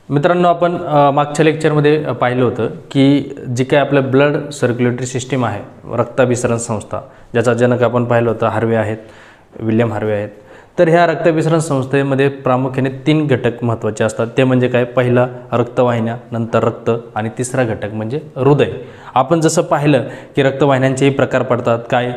मित्रांनो, आपण मागच्या लेक्चरमध्ये पाहिलं होतं की जी काय आपलं ब्लड सर्क्युलेटरी सिस्टीम आहे, रक्ताभिसरण संस्था, ज्याचा जनक आपण पाहिलं होतं हार्वे आहेत, विल्यम हार्वे आहेत. तर ह्या रक्ताभिसरण संस्थेमध्ये प्रामुख्याने 3 घटक महत्त्वाचे असतात. ते म्हणजे काय? पहिला रक्तवाहिन्या, नंतर रक्त, आणि तिसरा घटक म्हणजे हृदय. आपण जसं पाहिलं की रक्तवाहिन्यांचेही प्रकार पडतात, काय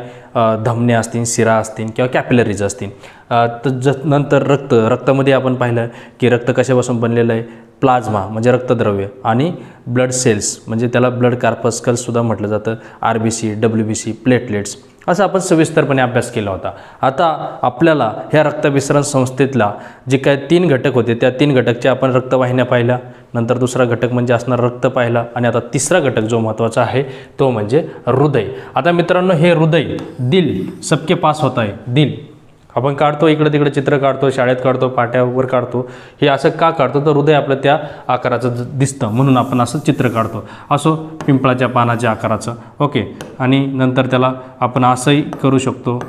धमन्या असतील, शिरा असतील किंवा कॅपिलरीज असतील. तर नंतर रक्तामध्ये आपण पाहिलं की रक्त कशापासून बनलेलं आहे? प्लाझ्मा म्हणजे रक्तद्रव्य, आणि ब्लड सेल्स म्हणजे त्याला ब्लड कार्पस्कल्ससुद्धा म्हटलं जातं, RBC, WBC, प्लेटलेट्स, असा आपण सविस्तरपणे अभ्यास केला होता. आता आपल्याला ह्या रक्ताभिसरण संस्थेतला जे काय 3 घटक होते, त्या 3 घटकच्या आपण रक्तवाहिन्या पाहिल्या, नंतर दुसरा घटक म्हणजे असणार रक्त पाहिला, आणि आता तिसरा घटक जो महत्त्वाचा आहे तो म्हणजे हृदय. आता मित्रांनो, हे हृदय, दिल सबके पास होता है. दिल आपण काढतो, इकडे तिकडे चित्र काढतो, शाळेत काढतो, पाट्यावर काढतो. हे असं का काढतो? तर हृदय आपलं त्या आकाराचं दिसतं म्हणून आपण असं चित्र काढतो. असो पिंपळाच्या पानाच्या आकाराचं, ओके. आणि नंतर त्याला आपण असंही करू शकतो,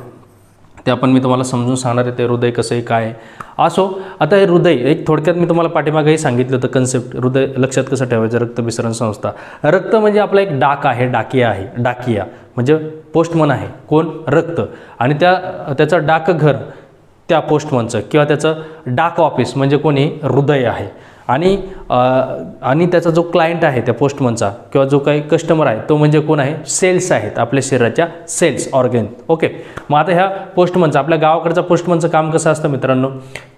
ते आपण मी तुम्हाला समजून सांगणार आहे. ते हृदय कसं आहे, काय आहे. असो, आता हे हृदय एक थोडक्यात मी तुम्हाला पाठीमागेही सांगितलं होतं कन्सेप्ट. हृदय लक्षात कसं ठेवायचं? रक्तभिसरण संस्था. रक्त म्हणजे आपला एक डाक आहे, डाकिया आहे. डाकिया म्हणजे पोस्टमन आहे. कोण? रक्त. आणि त्याचं डाकघर त्या पोस्टमनचं किंवा त्याचं डाक ऑफिस म्हणजे कोणी? हृदय आहे. आणि त्याचा जो क्लायंट आहे त्या पोस्टमनचा किंवा जो काही कस्टमर आहे तो म्हणजे कोण आहे? सेल्स आहेत, आपल्या शरीराच्या सेल्स, ऑर्गन, ओके. मग आता ह्या पोस्टमनचं, आपल्या गावाकडचा पोस्टमनचं काम कसं असतं मित्रांनो,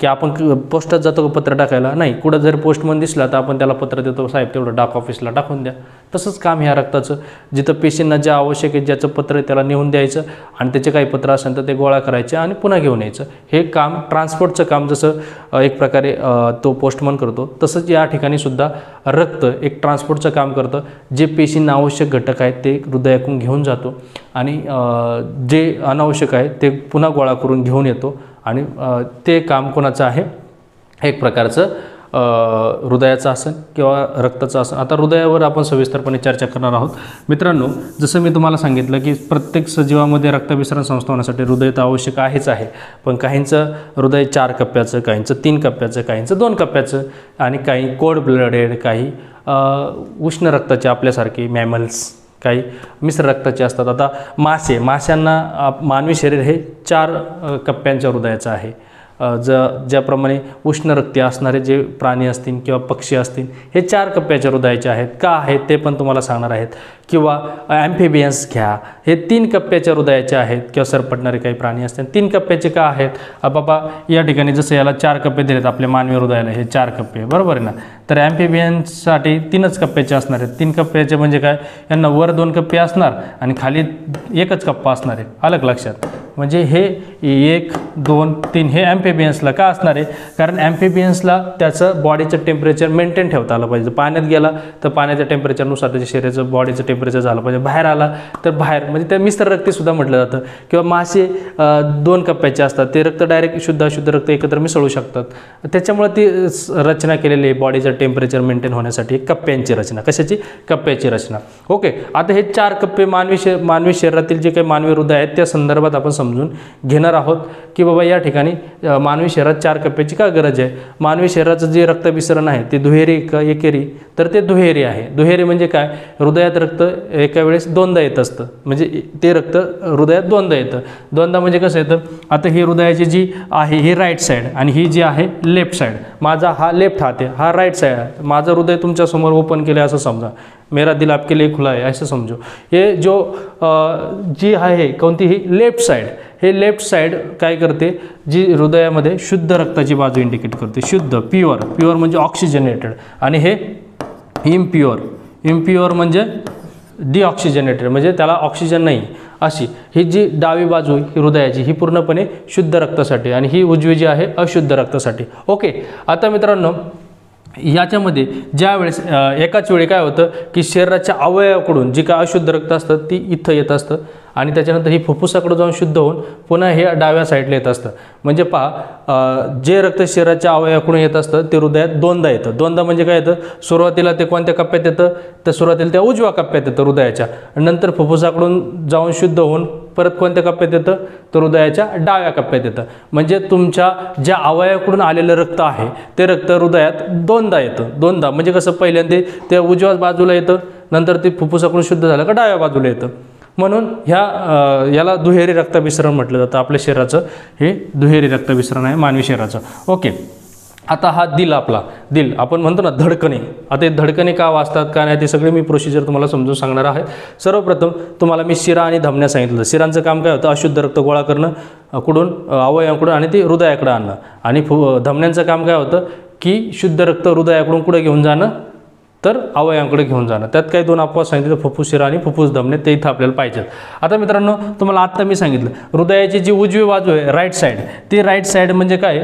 की आपण पोस्टात जातो पत्र टाकायला? नाही. कुठं जर पोस्टमन दिसला तर आपण त्याला पत्र देतो, साहेब तेवढं डाक ऑफिसला टाकून द्या. तसंच काम ह्या रक्ताचं. जिथं पेशंटना जे आवश्यक आहे, ज्याचं पत्र आहे त्याला नेऊन द्यायचं, आणि त्याचे काही पत्र असेल तर ते गोळा करायचे आणि पुन्हा घेऊन यायचं. हे काम, ट्रान्सपोर्टचं काम जसं एक प्रकारे तो पोस्टमन करतो, तसंच या ठिकाणी सुद्धा रक्त एक ट्रान्सपोर्टचं काम करतं. जे पेशींना आवश्यक घटक आहेत ते हृदयाकडून घेऊन जातो, आणि जे अनावश्यक आहे ते पुन्हा गोळा करून घेऊन येतो, आणि ते काम कोणाचं आहे? एक प्रकारचं हृदयाचं आसन किंवा रक्ताचं आसन. आता हृदयावर आपण सविस्तरपणे चर्चा करणार आहोत. मित्रांनो, जसं मी तुम्हाला सांगितलं की प्रत्येक सजीवामध्ये रक्ताभिसरण संस्था होण्यासाठी हृदय तर आवश्यक आहेच आहे. पण काहींचं हृदय 4 कप्प्याचं, काहींचं 3 कप्प्याचं, काहींचं 2 कप्प्याचं, आणि काही कोल्ड ब्लडेड, काही उष्ण रक्ताचे आपल्यासारखे मॅमल्स, काही मिश्र रक्ताचे असतात. आता माशांना मानवी शरीर हे 4 कप्प्यांच्या हृदयाचं आहे. ज्याप्रमाणे उष्ण रक्ती असणारे जे प्राणी असतील किंवा पक्षी असतील हे 4 कप्प्याच्या हृदयाचे आहेत. का आहेत ते पण तुम्हाला सांगणार आहेत. किंवा ॲम्फिबियन्स घ्या, हे 3 कप्प्याच्या हृदयाचे आहेत. किंवा सरपटणारे काही प्राणी असतील 3 कप्प्याचे का आहेत? बाबा या ठिकाणी जसं याला 4 कप्पे दिलेत आपल्या मानवी हृदयाला, हे 4 कप्पे, बरोबर आहे ना. तर ॲम्फिबियन्ससाठी 3च कप्प्याचे असणार आहेत. 3 कप्प्याचे म्हणजे काय? यांना वर 2 कप्पे असणार आणि खाली 1च कप्पा असणार आहे. अलग लक्षात. म्हणजे हे 1, 2, 3 हे ॲम्फिबियन्सला का असणार आहे? कारण ॲम्फिबियन्सला त्याचं बॉडीचं टेम्परेचर मेंटेन ठेवता आलं पाहिजे. पाण्यात गेला तर पाण्याच्या टेम्परेचरनुसार त्याच्या शरीराचं बॉडीचं टेम्परेचर झालं पाहिजे. बाहेर आला तर बाहेर, म्हणजे त्या मिश्र रक्तीसुद्धा म्हटलं जातं. किंवा मासे 2 कप्प्याचे असतात, ते रक्त डायरेक्ट शुद्ध अशुद्ध रक्त एकत्र मिसळू शकतात. त्याच्यामुळे ती रचना केलेली आहे बॉडीचं टेम्परेचर मेंटेन होण्यासाठी. कप्प्यांची रचना. कशाची? कप्प्याची रचना, ओके. आता हे 4 कप्पे मानवी शरीरातील जे काही मानवी हृदय आहेत त्या संदर्भात आपण समजून घेणार आहोत की बाबा या ठिकाणी मानवी शरीरात 4 कप्प्याची का गरज आहे? मानवी शरीराचं जे रक्तभिसरण आहे ते दुहेरी का एकेरी? तर ते दुहेरी आहे. दुहेरी म्हणजे काय? हृदयात रक्त एका वेळेस 2दा येत असतं, म्हणजे ते रक्त हृदयात 2दा येतं. 2दा म्हणजे कसं येतं? आता ही हृदयाची जी आहे ही राईट साईड, आणि ही जी आहे लेफ्ट साईड. माझा हा लेफ्ट हात आहे, हा राईट साईड आहे. माझं हृदय तुमच्यासमोर ओपन केलं असं समजा, मेरा दिल आपके लिए खुला है असं समजू. हे जी आहे कोणतीही लेफ्ट साईड, हे लेफ्ट साईड काय करते? जी हृदयामध्ये शुद्ध रक्ताची बाजू इंडिकेट करते. शुद्ध, प्युअर म्हणजे ऑक्सिजनेटेड, आणि हे इम्प्युअर म्हणजे डिऑक्सिजनेटेड म्हणजे त्याला ऑक्सिजन नाही. अशी ही जी डावी बाजू ही हृदयाची ही पूर्णपणे शुद्ध रक्तासाठी, आणि ही उजवी जी आहे अशुद्ध रक्तासाठी, ओके. आता मित्रांनो, याच्यामध्ये ज्या वेळेस एकाच वेळी काय होतं की शरीराच्या अवयवाकडून जी काय अशुद्ध रक्त असतं ती इथं येत असतं, आणि त्याच्यानंतर ही फुफ्फुसाकडे जाऊन शुद्ध होऊन पुन्हा हे डाव्या साईडला येत असतं. म्हणजे पहा, जे रक्त शरीराच्या अवयवाकडून येत असतं ते हृदयात दोनदा येतं. दोनदा म्हणजे काय येतं, सुरुवातीला ते कोणत्या कप्प्यात येतं, तर सुरुवातीला त्या उजव्या कप्प्यात येतं हृदयाच्या, नंतर फुफ्फुसाकडून जाऊन शुद्ध होऊन परत कोणत्या कप्प्यात येतं, तर हृदयाच्या डाव्या कप्प्यात येतं. म्हणजे तुमच्या ज्या अवयवाकडून आलेलं रक्त आहे ते रक्त हृदयात दोनदा येतं. दोनदा म्हणजे कसं, पहिल्यांदा ते उजव्या बाजूला येतं, नंतर ते फुफ्फुसाकडून शुद्ध झालं का डाव्या बाजूला येतं. म्हणून याला दुहेरी रक्ताभिसरण म्हटलं जातं. आपल्या शरीराचं हे दुहेरी रक्ताभिसरण आहे मानवी शरीराचं. ओके, आता हा दिल, आपला दिल आपण म्हणतो ना धडकणे. आता हे धडकणे का वाजतात का नाही ते सगळे मी प्रोसिजर तुम्हाला समजून सांगणार आहे. सर्वप्रथम तुम्हाला मी शिरा आणि धमन्या सांगितलं. शिरांचं काम काय होतं, अशुद्ध रक्त गोळा करणं कुठून, अवयवाकडून आणि ते हृदयाकडे आणणं. आणि धमन्यांचं काम काय होतं की शुद्ध रक्त हृदयाकडून कुठे घेऊन जाणं, तर अवयवांकडे घेऊन जाणं. त्यात काही दोन अपवाद सांगितले, फुफ्फुस शिरा आणि फुफ्फुस धमने, ते इथं आपल्याला पाहिजेत. आता मित्रांनो, तुम्हाला आत्ता मी सांगितलं हृदयाची जी उजवी बाजू आहे राईट साईड, ती राईट साईड म्हणजे काय,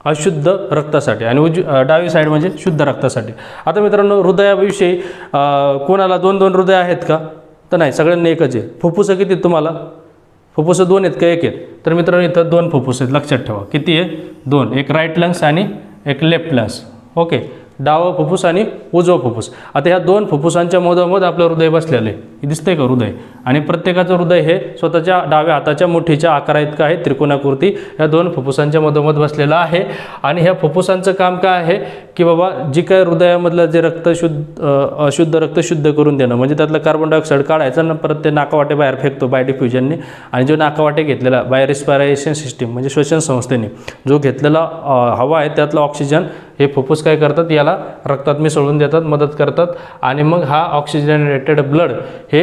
अशुद्ध रक्तासाठी, आणि डावी साईड म्हणजे शुद्ध रक्तासाठी. आता मित्रांनो, हृदयाविषयी कोणाला दोन दोन हृदय आहेत का, तर नाही, सगळ्यांना एकच आहे. फुफ्फुसं किती तुम्हाला, फुफ्फुसं दोन आहेत का एक आहेत, तर मित्रांनो इथं दोन फुफ्फुस आहेत, लक्षात ठेवा. किती आहे, दोन. एक राईट लंग्स आणि एक लेफ्ट लंग्स. ओके, डावं फुफ्फुस आणि उजवं फुफ्फुस. आता ह्या दोन फुफ्फुसांच्या मधोमध आपलं हृदय बसलेलं आहे. हे दिसतंय का हृदय, आणि प्रत्येकाचं हृदय हे स्वतःच्या डाव्या हाताच्या मुठीच्या आकारा इतकं आहे, त्रिकोणाकृती या दोन फुफ्फुसांच्या मधोमध बसलेलं आहे. आणि ह्या फुफ्फुसांचं काम काय आहे की बाबा जी काय हृदयामधलं जे रक्त अशुद्ध रक्त शुद्ध करून देणं, म्हणजे त्यातलं कार्बन डायऑक्साईड काढायचं आणि परत ते नाकावाटे बाहेर फेकतो बाय डिफ्युजनने. आणि जो नाकावाटे घेतलेला बाय रेस्पिरेशन सिस्टीम म्हणजे श्वसन संस्थेने जो घेतलेला हवा आहे त्यातलं ऑक्सिजन हे फुफ्फुस काय करतात, याला रक्तात मिसळून देतात, मदत करतात. आणि मग हा ऑक्सिजनेटेड ब्लड हे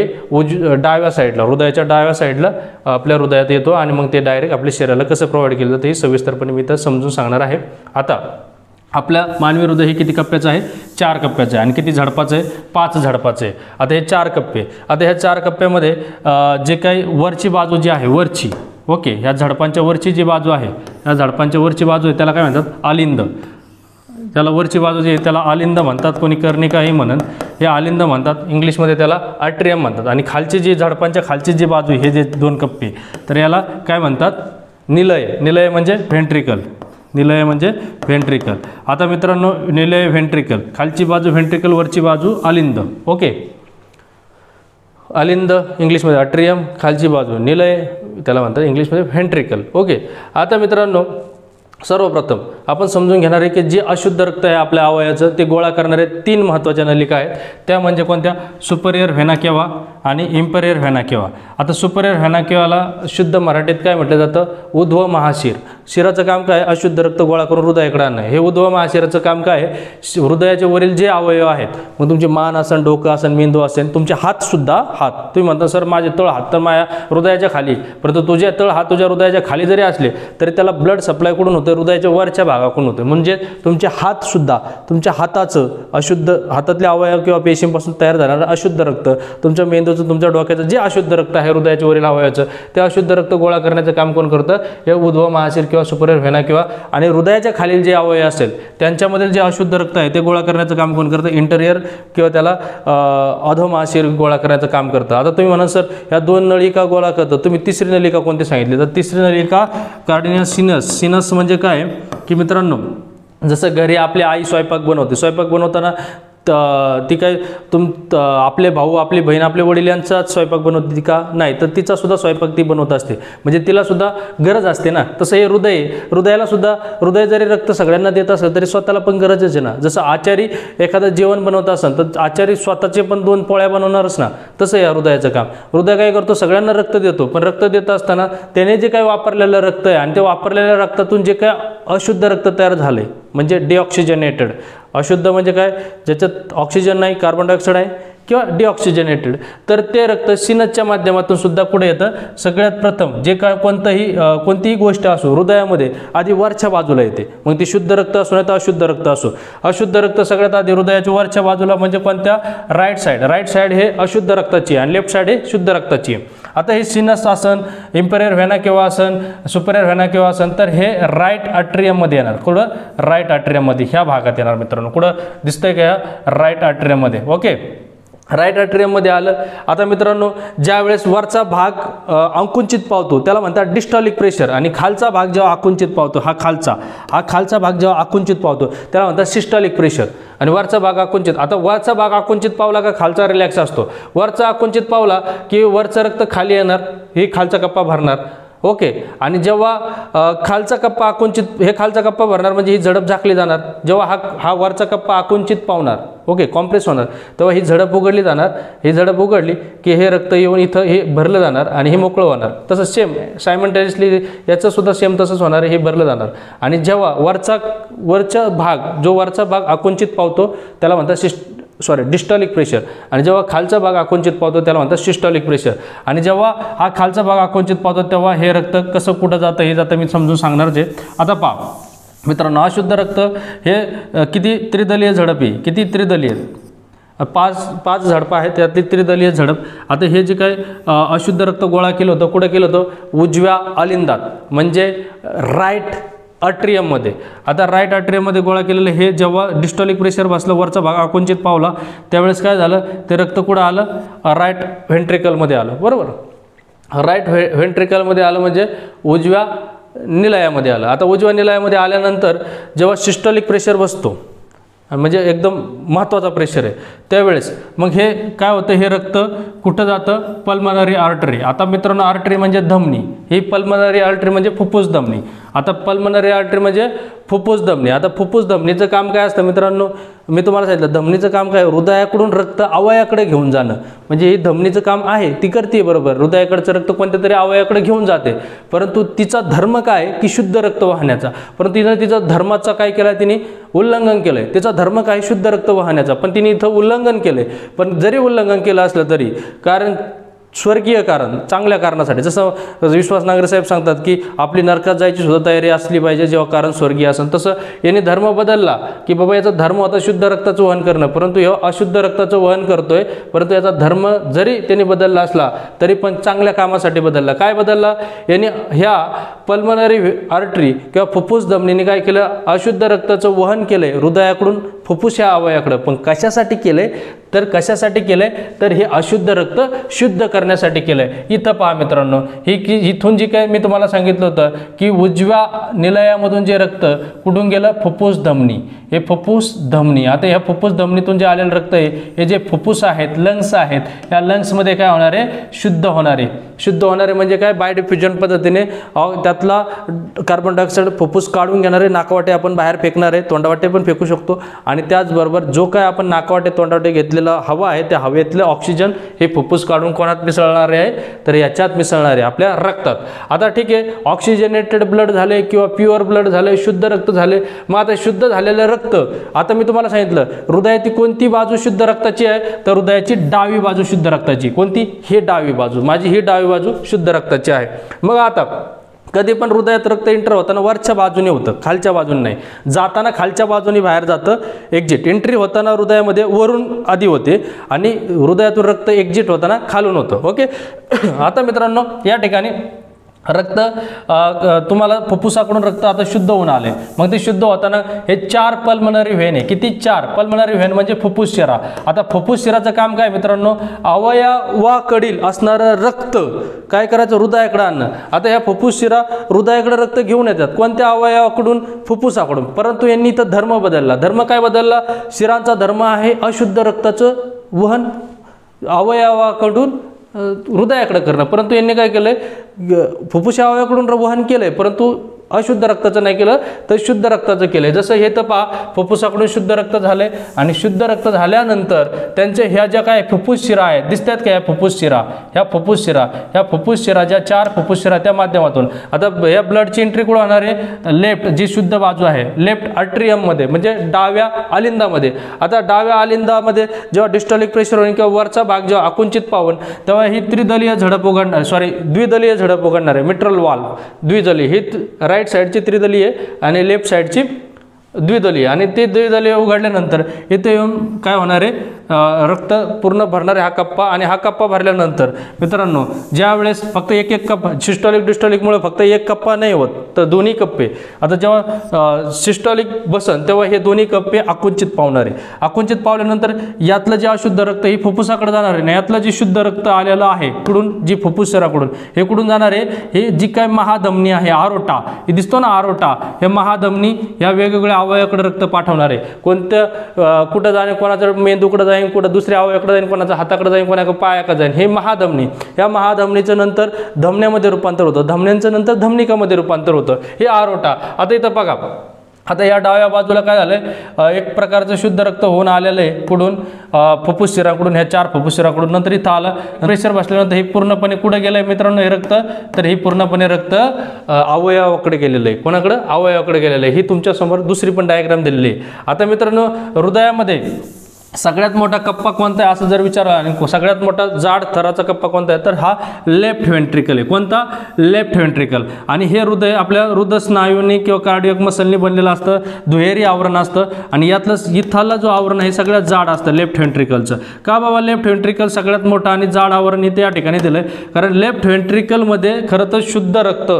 डाव्या साईडला, हृदयाच्या डाव्या साईडला आपल्या हृदयात येतो, आणि मग ते डायरेक्ट आपल्या शरीराला कसं प्रोव्हाइड केलं जातं हे सविस्तरपणे मी तर समजून सांगणार आहे. आता आपल्या मानवी हृदय हे किती कप्प्याचं आहे, 4 कप्प्याचं आहे. आणि किती झडपाचं आहे, 5 झडपाचं आहे. आता हे 4 कप्पे, आता ह्या 4 कप्प्यामध्ये जे काही वरची बाजू जी आहे, वरची, ओके, ह्या झडपांच्या वरची जी बाजू आहे, ह्या झडपांच्या वरची बाजू आहे त्याला काय म्हणतात, आलिंद. त्याला वरची बाजू जी आहे त्याला आलिंद म्हणतात, कोणी कर्णिकाही म्हणत, हे आलिंद म्हणतात. इंग्लिशमध्ये त्याला आट्रियम म्हणतात. आणि खालची जी झडपांच्या खालची जी बाजू हे जे 2 कप्पे, तर याला काय म्हणतात, निलय. निलय म्हणजे व्हेंट्रिकल. निलय म्हणजे व्हेंट्रिकल. आता मित्रांनो, निलय व्हेंट्रिकल, खालची बाजू व्हेंट्रिकल, वरची बाजू आलिंद. ओके, आलिंद इंग्लिशमध्ये आट्रियम, खालची बाजू निलय, त्याला म्हणतात इंग्लिशमध्ये व्हेंट्रिकल. ओके, आता मित्रांनो, सर्वप्रथम आपण समजून घेणार आहे की जे अशुद्ध रक्त आहे आपल्या अवयवाचं ते गोळा करणारे 3 महत्त्वाच्या नलिका आहेत. त्या म्हणजे कोणत्या, सुपरियर व्हेना केवा आणि इम्पेरियर व्हेना केवा. आता सुपरियर व्हेना केवाला शुद्ध मराठीत काय म्हटलं जातं, उध्व महाशीर. शिराचं काम काय, अशुद्ध रक्त गोळा करून हृदयाकडे आणणं. हे उध्व महाशिराचं काम काय आहे, हृदयाच्या वरील जे अवयव आहेत, मग तुमचे मान असेल, डोकं असेल, मेंदू असेल, तुमचे हातसुद्धा, हात तुम्ही म्हणता सर माझे तळ हात तर माझ्या हृदयाच्या खाली, परंतु तुझे तळ हात तुझ्या हृदयाच्या खाली जरी असले तरी त्याला ब्लड सप्लाय कुठून होतं, हृदयाच्या वरच्या भागाकडून होतं. म्हणजे तुमचे हातसुद्धा, तुमच्या हाताचं अशुद्ध, हातातल्या अवयव किंवा पेशींपासून तयार झाणारं अशुद्ध रक्त, तुमच्या मेंदूचं, तुमच्या डोक्याचं जे अशुद्ध रक्त आहे हृदयाच्या वरील अवयवाचं, ते अशुद्ध रक्त गोळा करण्याचं काम कोण करतं, हे उध्व महाशीर किंवा सुपरियर व्हेना किंवा. आणि हृदयाच्या खालील जे अवयव असेल त्यांच्यामधील जे अशुद्ध रक्त आहे ते गोळा करण्याचं काम कोण करतं, इंटेरियर किंवा त्याला अधो महाशीर गोळा करण्याचं काम करतं. आता तुम्ही म्हणा सर ह्या 2 नलिका गोळा करतं, तुम्ही तिसरी नलिका कोणती सांगितली, तर तिसरी नलिका कार्डिनस सिनस. सिनस म्हणजे काय की मित्रांनो, जसं घरी आपली आई स्वयंपाक बनवते, स्वयंपाक बनवताना ती काय आपले भाऊ, आपली बहीण, आपले वडील यांचाच स्वयंपाक बनवते ती का, नाही, तर तिचा सुद्धा स्वयंपाक ती बनवत असते. म्हणजे तिला सुद्धा गरज असते ना. तसं हे हृदय, हृदयाला सुद्धा, हृदय जरी रक्त सगळ्यांना देत असेल तरी स्वतःला पण गरजच आहे ना. जसं आचारी एखादं जेवण बनवत असेल तर आचारी स्वतःचे पण 2 पोळ्या बनवणारच ना, तसं या हृदयाचं काम. हृदय काय करतो, सगळ्यांना रक्त देतो, पण रक्त देत असताना त्याने जे काही वापरलेलं रक्त आहे आणि ते वापरलेल्या रक्तातून जे काय अशुद्ध रक्त तयार झाले म्हणजे डिऑक्सिजनेटेड. अशुद्ध म्हणजे काय, ज्याच्यात ऑक्सिजन नाही, कार्बन डायऑक्साईड आहे किंवा डिऑक्सिजनेटेड, तर ते रक्त सिनसच्या माध्यमातून सुद्धा पुढे येतं. सगळ्यात प्रथम जे काय कोणतीही गोष्ट असो हृदयामध्ये आधी वरच्या बाजूला येते, मग ती शुद्ध रक्त असो नाही तर अशुद्ध रक्त असो. अशुद्ध रक्त सगळ्यात आधी हृदयाच्या वरच्या बाजूला म्हणजे कोणत्या, राईट साईड. राईट साईड हे अशुद्ध रक्ताची आहे आणि लेफ्ट साईड हे शुद्ध रक्ताची आहे. आता हे सिनस आसन, इम्पेरियर व्हेना केवा आसन, सुपरियर व्हेना केवा आसन, तर हे राईट आट्रियममध्ये येणार. कुठं, राईट आट्रियममध्ये, ह्या भागात येणार मित्रांनो. कुठं दिसतंय का, राईट आट्रियममध्ये. ओके, राईट आट्रियममध्ये आलं. आता मित्रांनो, ज्या वेळेस वरचा भाग आकुंचित पावतो त्याला म्हणतात डिस्टॉलिक प्रेशर, आणि खालचा भाग जेव्हा आकुंचित पावतो, हा खालचा भाग जेव्हा आकुंचित पावतो त्याला म्हणतात सिस्टॉलिक प्रेशर, आणि वरचा भाग आकुंचित. आता वरचा भाग आकुंचित पावला का खालचा रिलॅक्स असतो. वरचा आकुंचित पावला की वरचं रक्त खाली येणार, ही खालचा कप्पा भरणार. ओके, आणि जेव्हा खालचा कप्पा आकुंचित, हे खालचा कप्पा भरणार म्हणजे ही झडप झाकली जाणार. जेव्हा हा वरचा कप्पा आकुंचित पावणार, ओके, कॉम्प्रेस होणार, तेव्हा ही झडप उघडली जाणार. ही झडप उघडली की हे रक्त येऊन इथं हे भरलं जाणार आणि हे मोकळं होणार. तसंच सेम सायमल्टेनियसली याचं सुद्धा सेम तसंच होणार, हे भरलं जाणार. आणि जेव्हा वरचा भाग आकुंचित पावतो त्याला म्हणतात डिस्टॉलिक प्रेशर, आणि जेव्हा खालचा भाग आकुंचित पावतो त्याला म्हणतात सिस्टॉलिक प्रेशर. आणि जेव्हा हा खालचा भाग आकुंचित पावतो तेव्हा हे रक्त कसं कुठं जातं हे जातं मी समजून सांगणार. जे आता पहा मित्रांनो, अशुद्ध रक्त हे किती त्रिदलीय झडप आहे, किती त्रिदलीय, पाच झडपं आहेत, त्यातली त्रिदलीय झडप. आता हे जे काही अशुद्ध रक्त गोळा केलं होतं, कुठं केलं होतं, उजव्या अलिंदात म्हणजे राईट आट्रियममध्ये. आता राईट आट्रियममध्ये गोळा केलेलं हे जेव्हा डिस्टॉलिक प्रेशर बसलं, वरचा भाग आकुंचित पावला, त्यावेळेस काय झालं, ते रक्त कुठं आलं, राईट व्हेंट्रिकलमध्ये आलं. बरोबर, राईट व्हेंट्रिकलमध्ये आलं म्हणजे उजव्या निलयामध्ये आलं. आता उजव्या निलयामध्ये आल्यानंतर जेव्हा सिस्टॉलिक प्रेशर बसतो, म्हणजे एकदम महत्त्वाचा प्रेशर आहे, त्यावेळेस मग हे काय होतं, हे रक्त कुठं जातं, पल्मनरी आर्टरी. आता मित्रांनो, आर्टरी म्हणजे धमनी, ही पल्मनरी आर्टरी म्हणजे फुफ्फुस धमनी. आता पल्मनरी आर्टरी म्हणजे फुफ्फुस धमनी. आता फुफ्फुस धमनीचं काम काय असतं मित्रांनो, मी तुम्हाला सांगितलं धमनीचं काम काय, हृदयाकडून रक्त अवयवाकडे घेऊन जाणं. म्हणजे ही धमनीचं काम आहे, ती करते बरोबर, हृदयाकडचं रक्त कोणत्या तरी अवयवाकडे घेऊन जाते, परंतु तिचा धर्म काय की शुद्ध रक्त वाहण्याचा. परंतु तिनं तिचा धर्माचा काय केला, तिने उल्लंघन केलंय. तिचा धर्म काय, शुद्ध रक्त वाहण्याचा, पण तिने इथं उल्लंघन केलंय. पण जरी उल्लंघन केलं असलं तरी, कारण स्वर्गीय कारण, चांगल्या कारणासाठी, जसं विश्वास नांगरे साहेब सांगतात की आपली नरकात जायची सुद्धा तयारी असली पाहिजे जेव्हा कारण स्वर्गीय असेल, तसं याने धर्म बदलला की बाबा याचा धर्म होता शुद्ध रक्ताचं वहन करणं, परंतु हे अशुद्ध रक्ताचं वहन करतोय. परंतु याचा धर्म जरी त्याने बदलला असला तरी पण चांगल्या कामासाठी बदलला. काय बदलला, याने ह्या पल्मनरी आर्टरी किंवा फुफ्फुस धमनीने काय केलं, अशुद्ध रक्ताचं वहन केलंय हृदयाकडून फुफ्फुस या अवयवाकडे. पण कशासाठी केलंय, तर हे अशुद्ध रक्त शुद्ध करण्यासाठी केलंय. इथं पहा मित्रांनो, इथून जी काय मी तुम्हाला सांगितलं होतं की उजव्या निलयामधून जे रक्त कुठून गेलं, फुफ्फुस धमनी, हे फुफ्फुस धमनी. आता ह्या फुफ्फुस धमनीतून जे आलेलं रक्त आहे, हे जे फुफ्फुस आहेत, लंग्स आहेत, या लंग्समध्ये काय होणार आहे, शुद्ध होणारे म्हणजे काय, बायोडिफ्युजन पद्धतीने त्यातला कार्बन डायऑक्साईड फुफ्फुस काढून घेणारे, नाकावाटे आपण बाहेर फेकणार आहे, तोंडावाटे पण फेकू शकतो. आणि त्याचबरोबर जो काय आपण नाकावाटे तोंडावाटे घेतलेला हवा आहे, त्या हवेतलं ऑक्सिजन हे फुफ्फुस काढून कोणात मिसळणार आहे, तर याच्यात मिसळणार आहे, आपल्या रक्तात. आता ठीक आहे, ऑक्सिजनेटेड ब्लड झाले किंवा प्युअर ब्लड झाले, शुद्ध रक्त झाले. मग आता शुद्ध झालेलं रक्त, आता मी तुम्हाला सांगितलं हृदयाची कोणती बाजू शुद्ध रक्ताची आहे, तर हृदयाची डावी बाजू शुद्ध रक्ताची. कोणती, ही डावी बाजू, माझी ही डावी बाजू शुद्ध रक्ताची आहे. मग आता कधी पण हृदयात रक्त एंटर होताना वरच्या बाजूने होतं, खालच्या बाजूने नाही. जाताना खालच्या बाजूने बाहेर जातं एक्झिट. एंट्री होताना हृदयामध्ये वरून आधी होते आणि हृदयातून रक्त एक्झिट होताना खालून होतं. ओके, आता मित्रांनो या ठिकाणी रक्त तुम्हाला फुफ्फुसाकडून रक्त आता शुद्ध होऊन आले. मग ते शुद्ध होताना हे 4 पल्मनरी व्हेन आहे. किती, 4 पल्मनरी व्हेन म्हणजे फुफ्फुस शिरा. आता फुफ्फुस शिराचं काम काय मित्रांनो, अवयवाकडील असणारं रक्त काय करायचं, हृदयाकडे आणणं. आता ह्या फुफ्फुस शिरा हृदयाकडे रक्त घेऊन येतात, कोणत्या अवयवाकडून, फुफ्फुसाकडून. परंतु यांनी इथं धर्म बदलला. धर्म काय बदलला, शिरांचा धर्म आहे अशुद्ध रक्ताचं वहन अवयवाकडून हृदयाकडे करणं. परंतु यांनी काय केलंय, फुफ्फुस अवयवाकडून वहन केलंय, परंतु अशुद्ध रक्ताचं नाही केलं, तर शुद्ध रक्ताचं केलंय. जसं हे तर पहा, फुफ्फुसाकडून शुद्ध रक्त झाले आणि शुद्ध रक्त झाल्यानंतर त्यांचे ह्या ज्या काय फुफ्फुस शिरा आहेत, दिसतात का, ह्या फुफ्फुस शिरा ज्या 4 फुफ्फुस शिरा त्या माध्यमातून आता ह्या ब्लडची एंट्री कुठं होणार आहे, लेफ्ट, जी शुद्ध बाजू आहे लेफ्ट आट्रियममध्ये म्हणजे डाव्या आलिंदामध्ये. आता डाव्या आलिंदामध्ये जेव्हा डिस्टॉलिक प्रेशर होईल किंवा वरचा भाग जेव्हा आकुंचित पावन, तेव्हा ही द्विदलीय झडप उघडणार आहे. मिट्रल वाल्व द्विदलीय, ही राईट साईडची त्रिदलीय आणि लेफ्ट साईडची द्विदलीय, आणि ते द्विदलीय उघडल्यानंतर इथे येऊन काय होणार आहे, रक्त पूर्ण भरणार आहे हा कप्पा, आणि हा कप्पा भरल्यानंतर मित्रांनो ज्या वेळेस फक्त एक एक कप्पा सिस्टॉलिक डिस्टॉलिकमुळे फक्त एक कप्पा नाही होत, तर दोन्ही कप्पे, आता जेव्हा सिस्टॉलिक बसन तेव्हा हे दोन्ही कप्पे आकुंचित पावणार आहे. आकुंचित पावल्यानंतर यातलं जे अशुद्ध रक्त ही फुफ्फुसाकडे जाणार आहे, यातलं जे शुद्ध रक्त आलेलं आहे कुठून, जी फुफ्फुस शरीराकडून, हे कुठून जाणार आहे, हे जी काय महाधमनी आहे आरोटा, हे दिसतो ना आरोटा, हे महाधमनी या वेगवेगळ्या अवयवाकडे रक्त पाठवणार आहे. कोणतं कुठं जाणे, कोणाचं मेंदूकडे जाईन, कुठं दुसऱ्या अवयवाकडे जाईन, कोणाच्या हाताकडे जाईन, कोणाकडे पायाकडे जाईन, हे महाधमनी. या महाधमनीचं नंतर धमन्यामध्ये रूपांतर होतं, धमन्यांचं नंतर धमनिकामध्ये रूपांतर होतं, हे आरोटा. आता इथं बघा, आता या डाव्या बाजूला काय झालंय, एक प्रकारचं शुद्ध रक्त होऊन आलेलं आहे कुठून, फुफ्फुस शिराकडून, ह्या 4 फुफ्फुस शिराकडून. नंतर इथं आलं प्रेशर बसल्यानंतर हे पूर्णपणे कुठं गेलंय मित्रांनो हे रक्त, तर हे पूर्णपणे रक्त अवयवाकडे गेलेलं आहे. कोणाकडं, अवयवाकडे गेलेलं आहे. ही तुमच्यासमोर दुसरी पण डायग्राम दिलेली आहे. आता मित्रांनो हृदयामध्ये सगळ्यात मोठा कप्पा कोणता आहे असं जर विचारलं, आणि सगळ्यात मोठा जाड थराचा कप्पा कोणता आहे, तर हा लेफ्ट व्हेंट्रिकल आहे. कोणता, लेफ्ट व्हेंट्रिकल. आणि हे हृदय आपल्या हृदय स्नायूंनी किंवा कार्डियक मसलनी बनलेलं असतं, दुहेरी आवरण असतं, आणि यातलं इथला जो आवरण आहे सगळ्यात जाड असतं लेफ्ट व्हेंट्रिकलचं. का बाबा लेफ्ट व्हेंट्रिकल सगळ्यात मोठं आणि जाड आवरण इथे या ठिकाणी दिलंय, कारण लेफ्ट व्हेंट्रिकलमध्ये खरं तर शुद्ध रक्त,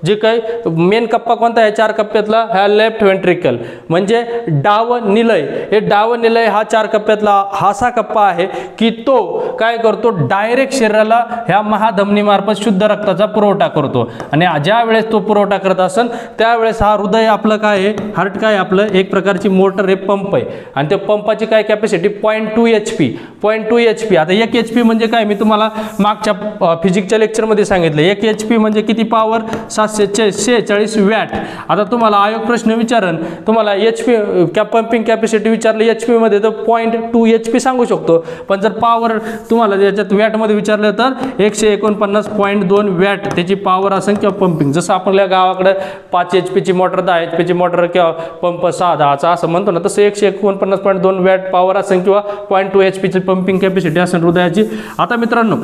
जे काही मेन कप्पा कोणता आहे 4 कप्प्यातला, हा लेफ्ट व्हेंट्रिकल, म्हणजे डाव निलय. हे डाव निलय हा 4 कप्प्यातला हा असा कप्पा आहे की तो काय करतो, डायरेक्ट शरीराला ह्या महाधमनीमार्फत शुद्ध रक्ताचा पुरवठा करतो. आणि ज्या वेळेस तो पुरवठा करत असेल त्यावेळेस हा हृदय आपलं काय आहे, हार्ट काय आपलं एक प्रकारची मोटर आहे, पंप आहे, आणि त्या पंपाची काय कॅपॅसिटी 0.2 HP. 0.2 HP. आता 1 HP म्हणजे काय, मी तुम्हाला मागच्या फिजिक्सच्या लेक्चरमध्ये सांगितलं, 1 HP म्हणजे किती पॉवर, 746 वॅट. आता तुम्हाला आयोग प्रश्न विचारण, तुम्हाला HP पंपिंग कॅपॅसिटी विचारलं HP मध्ये, तर 0.2 HP सांगू शकतो. पण जर पॉवर तुम्हाला याच्यात वॅटमध्ये विचारलं तर 149.2 वॅट त्याची पॉवर असेल किंवा पंपिंग. जसं आपल्या गावाकडे 5 HP ची मोटर, 10 HP ची मोटर किंवा पंप 6-10चा असं म्हणतो ना, तसं 149.2 वॅट पॉवर असेल किंवा 0.2 HP ची पंपिंग कॅपॅसिटी असेल हृदयाची. आता मित्रांनो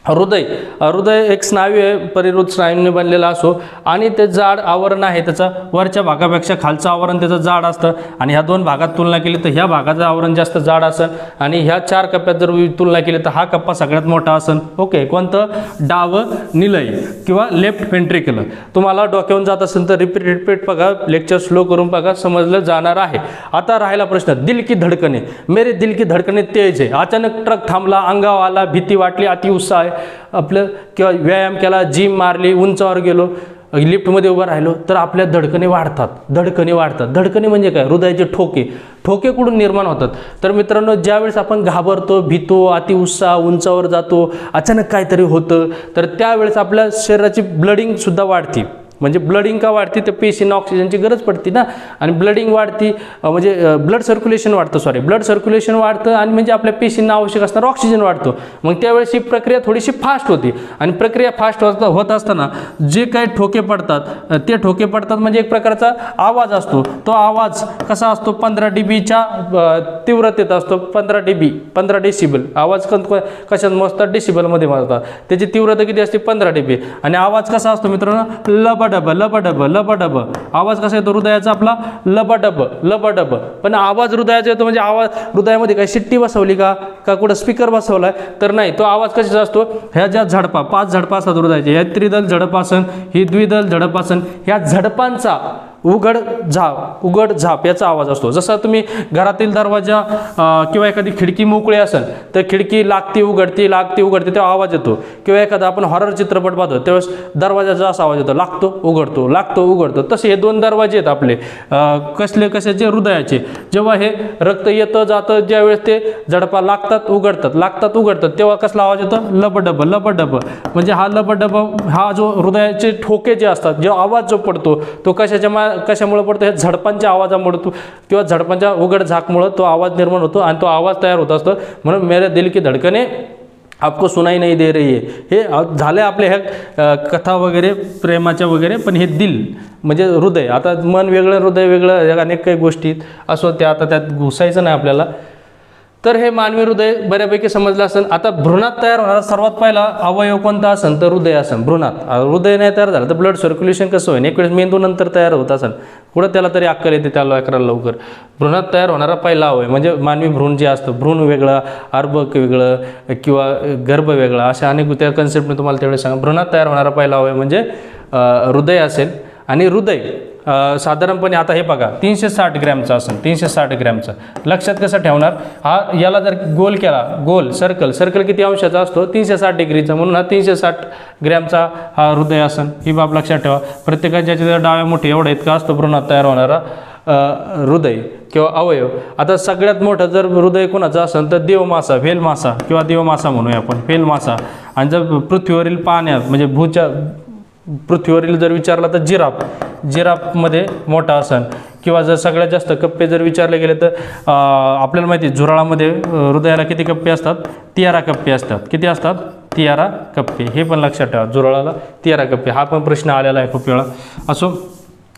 हृदय एक स्नायू आहे, परिहृद स्नायूंनी बनलेला असो, आणि ते जाड आवरण आहे, त्याचं वरच्या भागापेक्षा खालचं आवरण त्याचं जाड असतं. आणि ह्या 2 भागात तुलना केली तर ह्या भागाचं आवरण जास्त जाड असेल, आणि ह्या 4 कप्प्यात जर तुलना केली तर हा कप्पा सगळ्यात मोठा असेल. ओके, कोणतं, डाव निलय किंवा लेफ्ट व्हेंट्रिकल. तुम्हाला डोक्यावरून जात असेल तर रिपीट बघा, लेक्चर स्लो करून बघा, समजलं जाणार आहे. आता राहिला प्रश्न, दिल की धडकने. मेरे दिल की धडकने तेज आहे, अचानक ट्रक थांबला, अंगावर आला, भीती वाटली, अतिउत्साह आहे आपलं, किंवा व्यायाम केला, जिम मारली, उंचावर गेलो, लिफ्टमध्ये उभं राहिलो, तर आपल्या धडकणे वाढतात. धडकणे म्हणजे काय, हृदयाचे ठोके कुठून निर्माण होतात, तर मित्रांनो ज्यावेळेस आपण घाबरतो, भीतो, अतिउत्साह, उंचावर जातो, अचानक काहीतरी होतं, तर त्यावेळेस आपल्या शरीराची ब्लडिंग सुद्धा वाढते. म्हणजे ब्लडिंग का वाढते, तर पेशींना ऑक्सिजनची गरज पडते ना, आणि ब्लडिंग वाढती म्हणजे ब्लड सर्क्युलेशन वाढतं, आणि म्हणजे आपल्या पेशींना आवश्यक असणारं ऑक्सिजन वाढतो. मग त्यावेळेस ही प्रक्रिया थोडीशी फास्ट होती, आणि प्रक्रिया फास्ट होत असताना जे काही ठोके पडतात ते ठोके पडतात म्हणजे एक प्रकारचा आवाज असतो. तो आवाज कसा असतो, 15 dBच्या तीव्रतेत असतो. 15 डेसिबल आवाज कशात मोजतात, डेसिबलमध्ये मोजतात. त्याची तीव्रता किती असते, 15 dB. आणि आवाज कसा असतो मित्रांनो, लबडब. आवाज कसा येतो हृदयाचा आपला, लबडब. पण आवाज हृदयाचा येतो म्हणजे आवाज हृदयामध्ये काही शिट्टी बसवली का कुठं स्पीकर बसवलाय, तर नाही. तो आवाज कशाचा असतो, ह्या ज्या झडपा 5 झडपा असतात हृदयाचे, ह्या त्रिदल झडपासन, ही द्विदल झडपासन, ह्या झडपांचा उघड झाप याचा आवाज असतो. जसा तुम्ही घरातील दरवाजा किंवा एखादी खिडकी मोकळी असेल तर खिडकी लागती उघडते तेव्हा आवाज येतो. किंवा एखादा आपण हॉरर चित्रपट पाहतो त्यावेळेस दरवाजाचा असा आवाज येतो, लागतो उघडतो. तसे हे 2 दरवाजे आहेत आपले, कशाचे, हृदयाचे. जेव्हा हे रक्त येतं जातं, ज्यावेळेस ते झडपा लागतात उघडतात तेव्हा कसला आवाज येतो, लबडब. म्हणजे हा लबडब, हा जो हृदयाचे ठोके जे असतात, जो आवाज जो पडतो तो कशामुळे पडतो, हे झडपांच्या आवाजामुळे किंवा झडपांच्या उघड झाकमुळे तो आवाज निर्माण होतो, आणि तो आवाज तयार होत असतो. म्हणून मेरे दिल की धडकने आपको सुनाई नहीं दे रही है. हे झाले आपले ह्या कथा वगैरे प्रेमाच्या वगैरे, पण हे दिल म्हणजे हृदय. आता मन वेगळं, हृदय वेगळं, अनेक काही गोष्टी असो, त्या आता त्यात घुसायचं नाही आपल्याला. तर हे मानवी हृदय बऱ्यापैकी समजलं असेल. आता भ्रूणात तयार होणारा सर्वात पहिला अवयव कोणता असेल, तर हृदय असेल. भ्रूणात हृदय नाही तयार झालं तर ब्लड सर्क्युलेशन कसं होईल, एक वेळेस मेंदू नंतर तयार होत असेल. कुठं त्याला तरी अक्कल येते त्याला करायला लवकर. भ्रूणात तयार होणारा पहिला अवयव म्हणजे मानवी भ्रूण जे असतं, भ्रूण वेगळं, अर्भक वेगळं किंवा गर्भ वेगळा, अशा अनेक त्या कन्सेप्टने तुम्हाला तेवढे सांगा. भ्रूणात तयार होणारा पहिला अवयव म्हणजे हृदय असेल. आणि हृदय साधारणपणे आता हे बघा 360 ग्रॅमचा असेल, 360 ग्रॅमचा. लक्षात कसं ठेवणार, हा याला जर गोल केला, गोल सर्कल किती अंशाचा असतो, 360 डिग्रीचा, म्हणून हा 360 ग्रॅमचा हा हृदय असेल. ही बाब लक्षात ठेवा. प्रत्येकाच्या ज्याच्या डाव्या मुठी एवढा इतका असतो भ्रूणात तयार होणारा हृदय किंवा अवयव. आता सगळ्यात मोठं जर हृदय कोणाचं असेल तर देवमासा, व्हेल मासा किंवा देवमासा म्हणूया आपण, व्हेल मासा. आणि जर पृथ्वीवरील पाण्यात म्हणजे पृथ्वीवरील जर विचारला तर जिराफमध्ये मोठा असन. किंवा जर सगळ्यात जास्त कप्पे जर विचारले गेले तर आपल्याला माहिती आहे झुरळामध्ये हृदयाला किती कप्पे असतात, 13 कप्पे असतात. किती असतात, 13 कप्पे. हे पण लक्षात ठेवा, झुरळाला 13 कप्पे. हा पण प्रश्न आलेला आहे खूप वेळा. असो,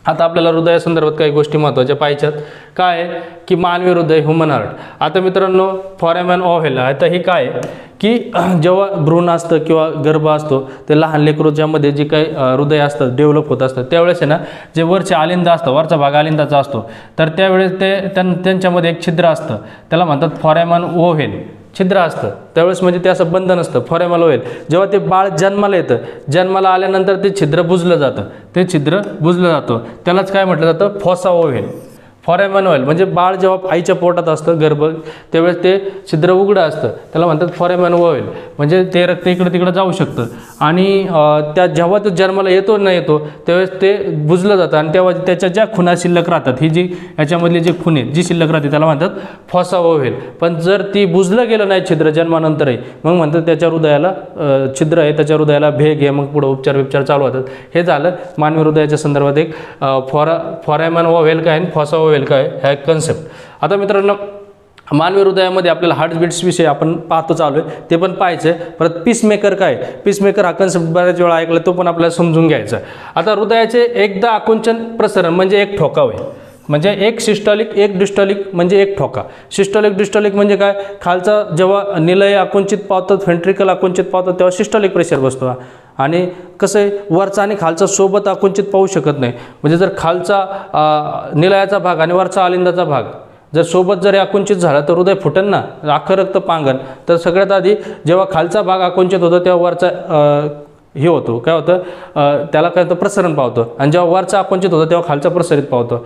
आता आपल्याला हृदयासंदर्भात काही गोष्टी महत्त्वाच्या पाहिजेत. काय आहे की मानवी हृदय, ह्युमन हार्ट. आता मित्रांनो फॉरेमॅन ओव्हेल, आता हे काय आहे की जेव्हा भ्रूण असतं किंवा गर्भ असतो ते लहान लेकरू ज्यामध्ये जे काही हृदय असतं डेव्हलप होत असतं त्यावेळेस आहे ना, जे वरचे आलिंद असतं, वरचा भाग आलिंदाचा असतो, तर त्यावेळेस त्यांच्यामध्ये एक छिद्र असतं, त्याला म्हणतात फॉरेमॅन ओव्हेल. छिद्र असतं त्यावेळेस, म्हणजे ते असं बंद नसतं, फॉरेमॅन ओव्हेल. जेव्हा ते बाळ जन्माला येतं, जन्माला आल्यानंतर ते छिद्र बुजलं जातं, ते छिद्र बुजलं जातं, त्यालाच काय म्हटलं जातं, फॉसा ओव्हेल. फॉरेमॅन ओव्हेल म्हणजे बाळ जेव्हा आईच्या पोटात असतं गर्भ, त्यावेळेस ते छिद्र उघडं असतं, त्याला म्हणतात फॉरेमॅन ओव्हेल. म्हणजे ते रक्त इकडं तिकडं जाऊ शकतं. आणि जेव्हा तो जन्माला येतो न येतो त्यावेळेस ते बुजलं जातं. आणि तेव्हा त्याच्या ज्या खुणा शिल्लक राहतात, ही जी याच्यामधली जी खुणे जी शिल्लक राहते त्याला म्हणतात फॉसा ओव्हेल. पण जर ती बुजलं गेलं नाही छिद्र जन्मानंतरही, मग म्हणतात त्याच्या हृदयाला छिद्र आहे, त्याच्या हृदयाला भेग आहे, मग पुढं उपचार चालू होतात. हे झालं मानवी हृदयाच्या संदर्भात एक फॉरेमॅन ओव्हेल काय आणि फॉसा ओव्हेल काय ह्या कन्सेप्ट. आता मित्रांनो मानवी हृदयामध्ये आपल्याला हार्टबीट्स विषयी आपण पाहतो चालू आहे, ते पण पाहायचं आहे. परत पीसमेकर काय, पीसमेकर हा कन्सेप्ट बऱ्याच वेळा ऐकला, तो पण आपल्याला समजून घ्यायचा. आता हृदयाचे एकदा आकुंचन प्रसरण म्हणजे एक ठोकाव आहे, म्हणजे एक सिस्टॉलिक एक डिस्टॉलिक म्हणजे एक ठोका. सिस्टॉलिक डिस्टॉलिक म्हणजे काय, खालचा जेव्हा निलय आकुंचित पावतात, व्हेंट्रिकल आकुंचित पावतात तेव्हा सिस्टॉलिक प्रेशर बसतो. आणि कसं आहे, वरचा आणि खालचा सोबत आकुंचित पाहू शकत नाही. म्हणजे जर खालचा निलयाचा भाग आणि वरचा आलिंदाचा भाग जर सोबत जर आकुंचित झाला तर हृदय फुटन ना, अख्खं रक्त पांगन. तर सगळ्यात आधी जेव्हा खालचा भाग आकुंचित होतो तेव्हा वरचा हे होतो, काय होतं, त्याला काय होतं, प्रसरण पावतो. आणि जेव्हा वरचा आकुंचित होतं तेव्हा खालचा प्रसारित पावतो,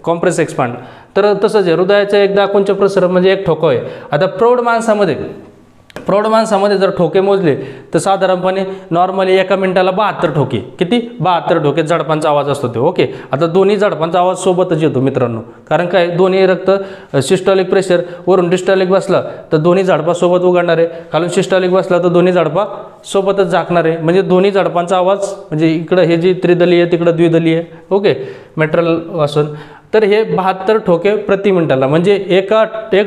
कॉम्प्रेस एक्सपांड. तर तसंच आहे, हृदयाचं एकदा आकुंचन प्रसरण म्हणजे एक ठोका आहे. आता प्रौढ माणसामध्ये जर ठोके मोजले तर साधारणपणे नॉर्मली एका मिनिटाला 72 ठोके. किती, 72 ठोके झडपांचा आवाज असतो ते. ओके, आता दोन्ही झडपांचा आवाज सोबतच येतो मित्रांनो, कारण काय, दोन्ही रक्त सिस्टॉलिक प्रेशर वरून डिस्टॉलिक बसला तर दोन्ही झडपा सोबत उघडणार आहे, खालून सिस्टॉलिक बसला तर दोन्ही झडपा सोबतच झाकणार आहे. म्हणजे दोन्ही झडपांचा आवाज, म्हणजे इकडं हे जी त्रिदलीय तिकडं द्विदलीय, ओके, मेट्रल असून, तर हे 72 ठोके प्रति मिनिटाला, म्हणजे एक